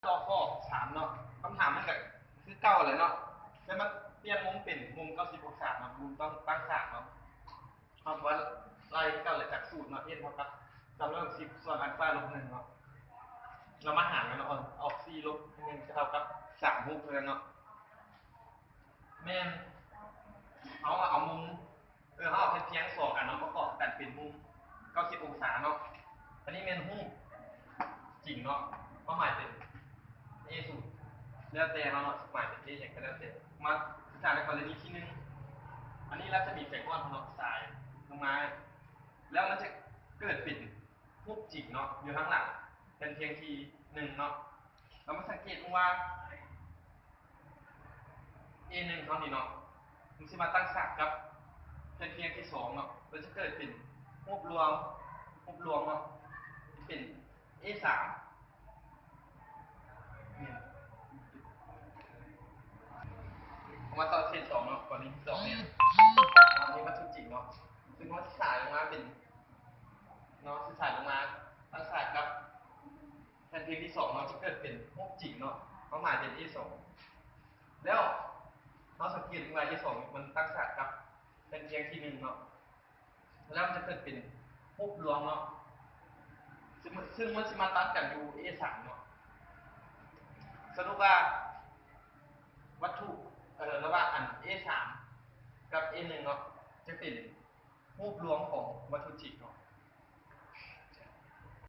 ต่อข้อสามเนาะคำถามมันก็คือเก่าเลยเนาะแล้วมันเปลี่ยนมุมเป็นมุม90องศาเนาะมุมต้องตั้งฉากเนาะเอาว่าไล่เก่าเลยจากสูตรเนาะเอ็นเท่ากับ360ส่วนอัลฟาลบ1เนาะเรามาหารกันเนาะออก4ลบ1จะเท่ากับ36เลยเนาะแม่นเอามุมเขาเอาเพียง2อันเนาะประกอบกันเป็นมุม90องศาเนาะอันนี้เป็นรูปจริงเนาะก็หมายเป็น A สูตรแล้วแต่เราเนาะหมายเป็น A อย่างก็แล้วแต่มาศึกษาในกรณีที่1อันนี้รัศมีแสงอ่อนของเราสายลงมาแล้วมันจะเกิดเป็นรูปจริงเนาะอยู่ข้างหลังเป็นเพียงที1เนาะเรามาสังเกตว่า A1 เขานี่เนาะมันจะมาตั้งฉากกับเป็นเพียงที่2เนาะมันจะเกิดเป็นรูปรวมเนาะเป็น A3 มาต่อเส้น2เนาะก่อนนี้2เนี่ยอันนี้วัตถุจริงเนาะซึ่งว่าสายลงมาเป็นเนาะสายลงมาตั้งฉากกับแทนเพียงที่2เนาะจะเกิดเป็นรูปจริงเนาะเขาหมายเป็น A2 แล้วเราสังเกตว่า A2 มันตั้งฉากกับเป็นเพียงที่1เนาะแล้วมันจะเกิดเป็นรูปรวมเนาะซึ่งมันจะมาตัดกันอยู่ A3 เนาะสรุปว่าวัตถุระหว่างอัน A3 กับ A1 เนาะจะเป็นรูปรวมของวัตถุจิตเนาะ